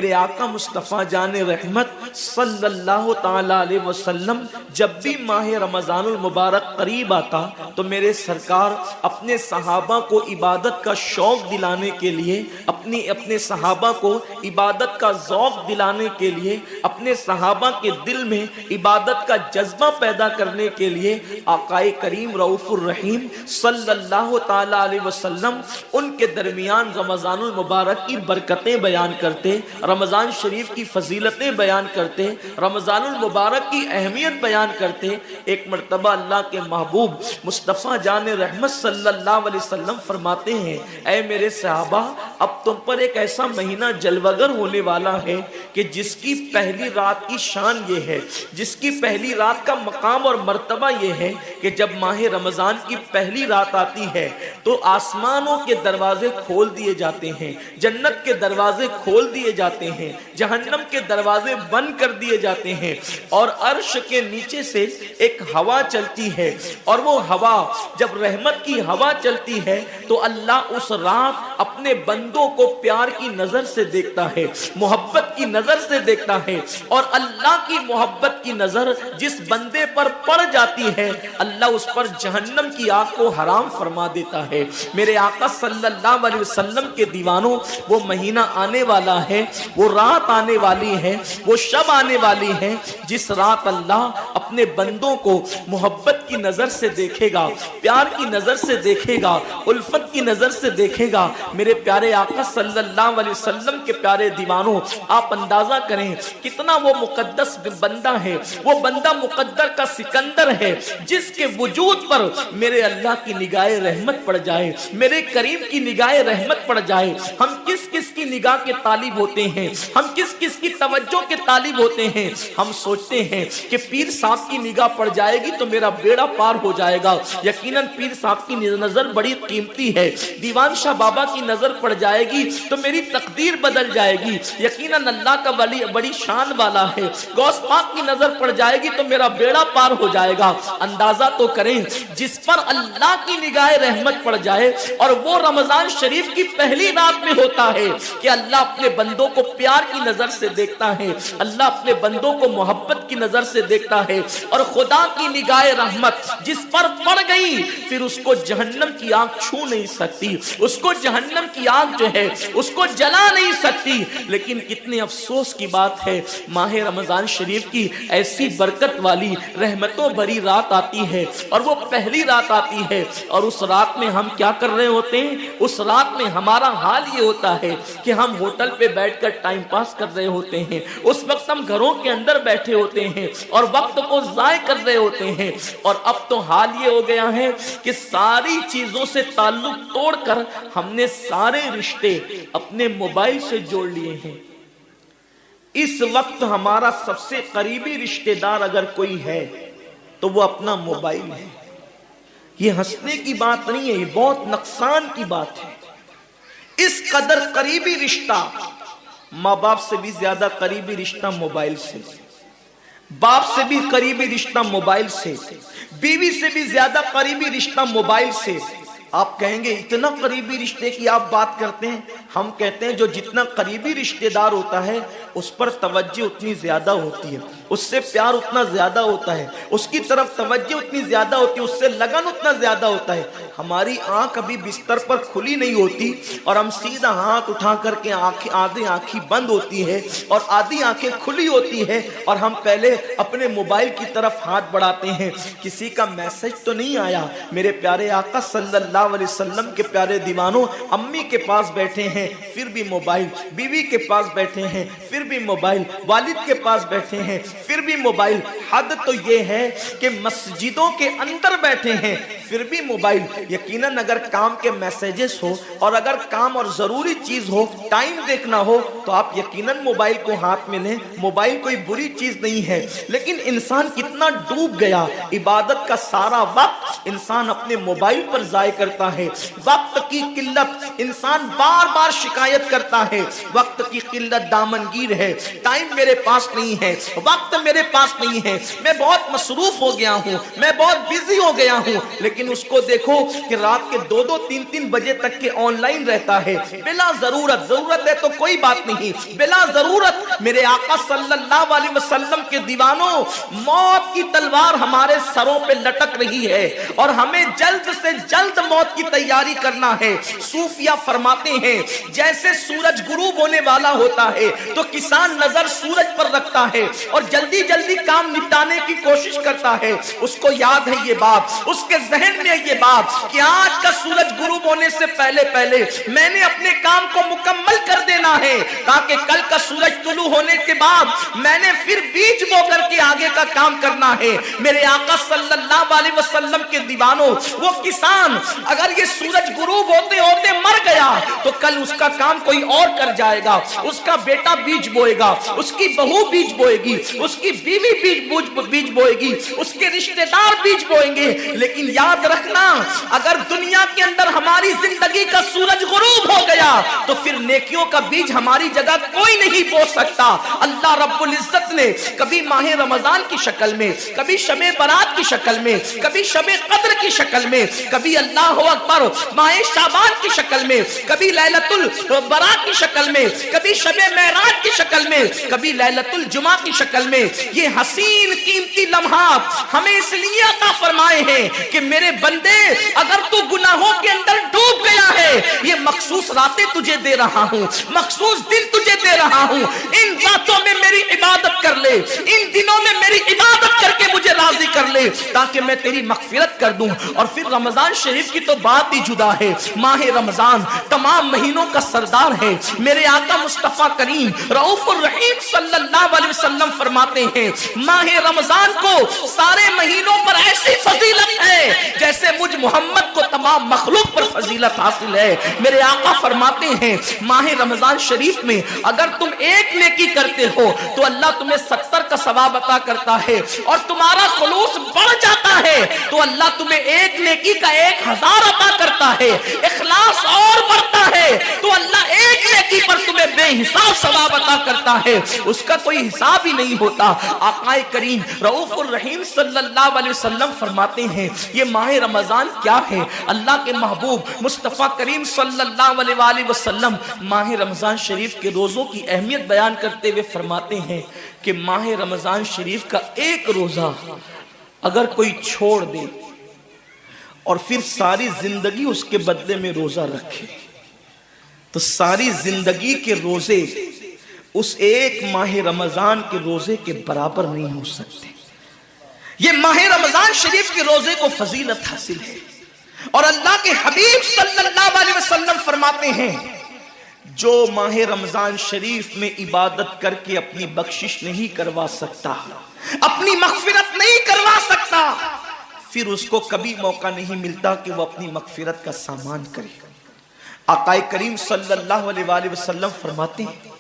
میرے آقا مصطفیٰ جان رحمت صلی اللہ تعالی علیہ وسلم جب بھی ماہ رمضان المبارک قریب آتا تو میرے سرکار اپنے صحابہ کو عبادت کا شوق دلانے کے لیے، اپنے صحابہ کو عبادت کا ذوق دلانے کے لیے، اپنے صحابہ کے دل میں عبادت کا جذبہ پیدا کرنے کے لیے آقا کریم رؤوف الرحیم صلی اللہ تعالی علیہ وسلم ان کے درمیان رمضان المبارک کی برکتیں بیان کرتے، رمضان شریف کی فضیلتیں بیان کرتے، رمضان المبارک کی اہمیت بیان کرتے۔ ایک مرتبہ اللہ کے محبوب مصطفیٰ جان رحمت صلی اللہ علیہ وسلم فرماتے ہیں، اے میرے صحابہ، اب تم پر ایک ایسا مہینہ جلوگر ہونے والا ہے کہ جس کی پہلی رات کی شان یہ ہے، جس کی پہلی رات کا مقام اور مرتبہ یہ ہے کہ جب ماہ رمضان کی پہلی رات آتی ہے تو آسمانوں کے دروازے کھول دیے جاتے ہیں، جنت کے دروازے کھول دیے جاتے ہیں، جہنم کے دروازے بند کر دیے جاتے ہیں، اور عرش کے نیچے سے ایک ہوا چلتی ہے، اور وہ ہوا جب رحمت کی ہوا چلتی ہے تو اللہ اس رات اپنے بندوں کو پیار کی نظر سے دیکھتا ہے، محبت کی نظر سے دیکھتا ہے، اور اللہ کی محبت کی نظر جس بندے پر پڑ جاتی ہے اللہ اس پر جہنم کی آگ کو حرام فرما دیتا ہے۔ میرے آقا صلی اللہ علیہ وسلم کے دیوانوں، وہ مہینہ آنے والا ہے، وہ رات آنے والی ہے، وہ شب آنے والی ہے جس رات اللہ اپنے بندوں کو محبت کی نظر سے دیکھے گا، پیار کی نظر سے دیکھے گا، الفت کی نظر سے دیکھے گا۔ میرے پیارے آقا صلی اللہ علیہ وسلم کے پیارے دیوانوں، آپ اندازہ کریں کتنا وہ مقدس بندہ ہے، وہ بندہ مقدر کا سکندر ہے جس کے وجود پر میرے اللہ کی نگاہ رحمت پڑ جائے، میرے کریم کی نگاہ رحمت پڑ جائے۔ ہم کس کس کی نگاہ کے طالب ہوتے ہیں، ہم کس کس کی توجہ کے طالب ہوتے ہیں؟ ہم سوچتے ہیں کہ پیر صاحب کی نگاہ پڑ جائے گی تو میرا بیڑا پار ہو جائے گا۔ یقیناً پیر صاحب کی نظر بڑی قیمتی ہے، دیوان شاہ بابا کی نظر پڑ جائے گی تو میری تقدیر بدل جائے گی۔ یقیناً اللہ کا ولی بڑی شان والا ہے، غوث پاک کی نظر پڑ جائے گی تو میرا بیڑا پار ہو جائے گا۔ اندازہ تو کریں جس پر اللہ کی نگاہ رحمت پڑ جائے، اور وہ رمضان شریف کی پہلی رات میں ہوتا ہے کہ اللہ اپنے بندوں کو پیار کی نظر سے دیکھتا ہے، اللہ اپنے بندوں کو محبت کی نظر سے دیکھتا ہے، اور خدا کی نگاہ رحمت جس پر پڑ گئی پھر اس کو جہنم کی آگ چھو نہیں سکتی، اس کو جہنم کی آگ جو ہے اس کو جلا نہیں سکتی۔ لیکن کتنے افسوس کی بات ہے، ماہ رمضان شریف کی ایسی برکت والی رحمتوں بھری رات آتی ہے، اور وہ پہلی رات آتی ہے، اور اس رات میں ہم کیا کر رہے ہوتے ہیں؟ اس رات میں ہمارا حال یہ ہوتا ہے کہ ہم ہوٹل پہ بیٹھ کر ٹائم پاس کر رہے ہوتے ہیں، اس وقت ہم گھروں کے اندر بیٹھے ہوتے ہیں اور وقت کو ضائع کر رہے ہوتے ہیں۔ اور اب تو حال یہ ہو گیا ہے کہ ساری چیزوں سے تعلق توڑ کر ہم نے سارے رشتے اپنے موبائل سے جوڑ لیے ہیں۔ اس وقت ہمارا سب سے قریبی رشتہ دار اگر کوئی ہے تو وہ اپنا موبائل ہے۔ یہ ہنسنے کی بات نہیں ہے، یہ بہت نقصان کی بات ہے۔ اس قدر قریبی رشتہ، ماں باپ سے بھی زیادہ قریبی رشتہ موبائل سے، باپ سے بھی قریبی رشتہ موبائل سے، بیوی سے بھی زیادہ قریبی رشتہ موبائل سے۔ آپ کہیں گے اتنا قریبی رشتے کی آپ بات کرتے ہیں؟ ہم کہتے ہیں جو جتنا قریبی رشتہ دار ہوتا ہے اس پر توجہ اتنی زیادہ ہوتی ہے، اس سے پیار اتنا زیادہ ہوتا ہے، اس کی طرف توجہ اتنی زیادہ ہوتی ہے، اس سے لگن اتنا زیادہ ہوتا ہے۔ ہماری آنکھ ابھی بستر پر کھلی نہیں ہوتی اور ہم سیدھا ہاتھ اٹھا کر کے آدھی آنکھیں بند ہوتی ہے اور آدھی آنکھیں کھلی ہوتی ہے، اور ہم پہلے اپنے موبائل کی طرف ہاتھ بڑھاتے ہیں کسی کا میسج تو نہیں آیا۔ میرے پیارے آقا صلی اللہ علیہ وسلم کے پیارے دیوانوں، امی کے پاس بیٹھے ہیں پھر بھی موبائل، بیوی کے پاس بیٹھے ہیں پھر بھی موبائل، والد کے پاس بیٹھے ہیں پھر بھی موبائل۔ حد تو یہ ہے کہ مسجدوں کے اندر بیٹھے ہیں پھر بھی موبائل۔ یقیناً اگر کام کے میسیجز ہو اور اگر کام اور ضروری چیز ہو، ٹائم دیکھنا ہو تو آپ یقیناً موبائل کو ہاتھ میں لیں، موبائل کوئی بری چیز نہیں ہے۔ لیکن انسان کتنا ڈوب گیا، عبادت کا سارا وقت انسان اپنے موبائل پر ضائع کرتا ہے۔ وقت کی قلت، انسان بار بار شکایت کرتا ہے وقت کی قلت دامنگیر ہے، ٹائم میرے پاس نہیں ہے، وقت وقت میرے پاس نہیں ہے، میں بہت مصروف ہو گیا ہوں، میں بہت بزی ہو گیا ہوں، لیکن اس کو دیکھو کہ رات کے 2-2 3-3 بجے تک کے آن لائن رہتا ہے بلا ضرورت۔ ضرورت ہے تو کوئی بات نہیں، بلا ضرورت میرے آقا صلی اللہ علیہ وسلم کے دیوانوں، موت کی تلوار ہمارے سروں پہ لٹک رہی ہے اور ہمیں جلد سے جلد موت کی تیاری کرنا ہے۔ صوفیہ فرماتے ہیں جیسے سورج غروب ہونے والا ہوتا ہے تو کسان نظر سورج پر رکھتا ہے اور جلدی جلدی کام نپٹانے کی کوشش کرتا ہے، اس کو یاد ہے یہ بات، اس کے ذہن میں یہ بات کہ آج کا سورج غروب ہونے سے پہلے میں نے اپنے کام کو مکمل کر دینا ہے تاکہ کل کا سورج طلوع ہونے کے بعد میں نے پھر بیج بو کر کے آگے کا کام کرنا ہے۔ میرے آقا صلی اللہ علیہ وسلم کے دیوانوں، وہ کسان اگر یہ سورج غروب ہوتے ہوتے مر گیا تو کل اس کا کام کوئی اور کر جائے گا، اس کا بیٹا بیج بوئے گا، اس کی بہو بیج بوئے گی، اس کی بیوی بیج بوئے گی، اس کے رشتہ دار بیج بوئیں گے۔ لیکن یاد رکھنا اگر دنیا کے اندر ہماری زندگی کا سورج غروب ہو گیا تو پھر نیکیوں کا بیج ہماری جگہ کوئی نہیں بو سکتا۔ اللہ رب العزت نے کبھی ماہ رمضان کی شکل میں، کبھی شب برات کی شکل میں، کبھی شب قدر کی شکل میں، کبھی اللہ اکبر ماہ شعبان کی شکل میں، کبھی لیلۃ البراء کی شکل میں، کبھی شب معراج کی شکل میں، کبھی لیلۃ الجمعہ کی شکل میں یہ حسین قیمتی لمحات ہمیں اس لیے عطا فرمائے ہیں کہ میرے بندے اگر تو گناہوں کے اندر ڈوب گیا ہے، یہ مخصوص راتیں تجھے دے رہا ہوں، مخصوص دن تجھے دے رہا ہوں، ان راتوں میں میری عبادت کر لے، ان دنوں میں میری عبادت کر کے مجھے راضی کر لے تاکہ میں تیری مغفرت کر دوں۔ اور پھر رمضان شریف کی تو بات ہی جدا ہے۔ ماہ رمضان تمام مہینوں کا سردار ہے۔ میرے آقا مصطفیٰ کریم رؤوف الرحیم صلی اللہ علیہ وسلم فرماتے ہیں ماہ رمضان کو سارے مہینوں پر ایسی فضیلت ہے جیسے مجھ محمد کو تمام مخلوق پر فضیلت حاصل ہے۔ میرے آقا فرماتے ہیں ماہ رمضان شریف میں اگر تم ایک نیکی کرتے ہو تو اللہ تمہیں 70 کا ثواب عطا کرتا ہے، اور تمہارا خلوص بڑھ جاتا ہے تو اللہ تمہیں ایک نیکی کا 1000 عطا کرتا ہے، اخلاص اور بڑھتا ہے تو اللہ ایک نیکی پر تمہیں بے حساب ثواب عطا کرتا ہے، اس کا کوئی حساب ہی نہیں ہوتا۔ آقا کریم رؤوف الرحیم صلی اللہ علیہ وسلم فرماتے ہیں یہ ماہ رمضان کیا ہے؟ اللہ کے محبوب مصطفیٰ کریم صلی اللہ علیہ وآلہ وسلم ماہ رمضان شریف کے روزوں کی اہمیت بیان کرتے ہوئے فرماتے ہیں کہ ماہ رمضان شریف کا ایک روزہ اگر کوئی چھوڑ دے اور پھر ساری زندگی اس کے بدلے میں روزہ رکھے تو ساری زندگی کے روزے اس ایک ماہ رمضان کے روزے کے برابر نہیں ہو سکتے۔ یہ ماہ رمضان شریف کے روزے کو فضیلت حاصل ہے، اور اللہ کے حبیب صلی اللہ علیہ وسلم فرماتے ہیں جو ماہ رمضان شریف میں عبادت کر کے اپنی بخشش نہیں کروا سکتا، اپنی مغفرت نہیں کروا سکتا، پھر اس کو کبھی موقع نہیں ملتا کہ وہ اپنی مغفرت کا سامان کرے۔ آقا کریم صلی اللہ علیہ وآلہ وسلم فرماتے ہیں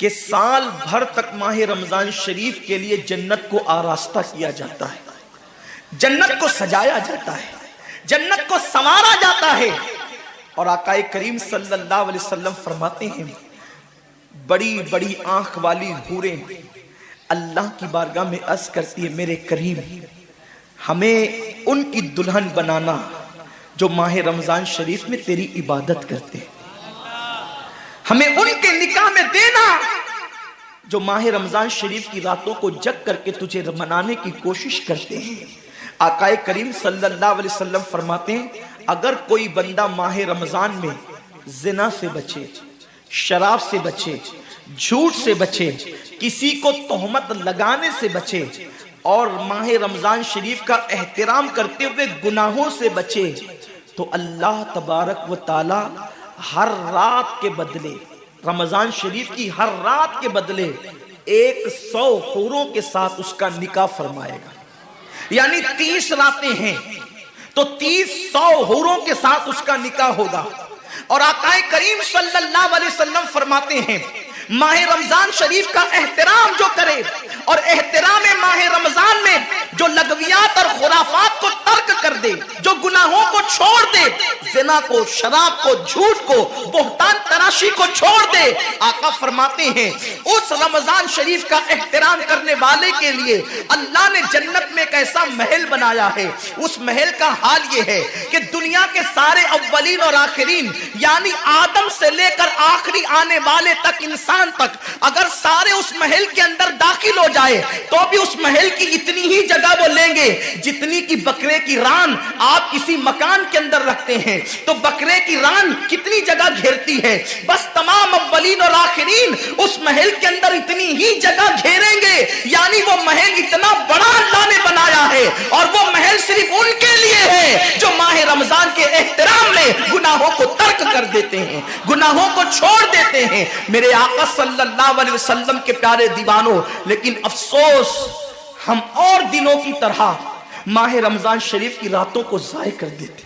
کہ سال بھر تک ماہ رمضان شریف کے لیے جنت کو آراستہ کیا جاتا ہے، جنت کو سجایا جاتا ہے، جنت کو سنوارا جاتا ہے، اور آقا کریم صلی اللہ علیہ وسلم فرماتے ہیں بڑی بڑی آنکھ والی حوریں اللہ کی بارگاہ میں عرض کرتی ہے میرے کریم ہمیں ان کی دلہن بنانا جو ماہ رمضان شریف میں تیری عبادت کرتے ہیں، ہمیں ان کے نکاح میں دینا جو ماہ رمضان شریف کی راتوں کو جگ کر کے تجھے منانے کی کوشش کرتے ہیں۔ آقا کریم صلی اللہ علیہ وسلم فرماتے ہیں اگر کوئی بندہ ماہ رمضان میں زنا سے بچے، شراب سے بچے، جھوٹ سے بچے، کسی کو تہمت لگانے سے بچے، اور ماہ رمضان شریف کا احترام کرتے ہوئے گناہوں سے بچے تو اللہ تبارک و تعالی ہر رات کے بدلے، رمضان شریف کی ہر رات کے بدلے 100 حوروں کے ساتھ اس کا نکاح فرمائے گا۔ یعنی 30 راتیں ہیں تو 100 حوروں کے ساتھ اس کا نکاح ہوگا۔ اور آقا کریم صلی اللہ علیہ وسلم فرماتے ہیں ماہ رمضان شریف کا احترام جو کرے، اور احترام ماہ رمضان میں جو لغویات اور خرافات کو ترک کر دے، جو گناہوں کو چھوڑ دے، زنا کو، شراب کو، جھوٹ کو، بہتان تراشی کو چھوڑ دے، آقا فرماتے ہیں اس رمضان شریف کا احترام کرنے والے کے لیے اللہ نے جنت میں ایک ایسا محل بنایا ہے، اس محل کا حال یہ ہے کہ دنیا کے سارے اولین اور آخرین یعنی آدم سے لے کر آخری آنے والے تک، انسان تک، اگر سارے اس محل کے اندر داخل ہو جائے تو بھی اس محل کی اتنی ہی جگہ وہ لیں گے جتنی کی بکرے کی ران آپ کسی مکان کے اندر رکھتے ہیں تو بکرے کی ران کتنی جگہ گھیرتی ہے، بس تمام اولین اور آخرین اس محل کے اندر اتنی ہی جگہ گھیریں گے، یعنی وہ محل اتنا بڑا اللہ نے بنایا ہے، اور وہ محل صرف ان کے لیے ہے جو ماہ رمضان کے احترام میں گناہوں کو ترک کر دیتے ہیں، گناہوں کو چھوڑ دیتے ہیں۔ میرے آقا صلی اللہ علیہ وسلم کے پیارے دیوانوں، لیکن افسوس ہم اور دنوں کی طرح ماہ رمضان شریف کی راتوں کو ضائع کر دیتے ہیں۔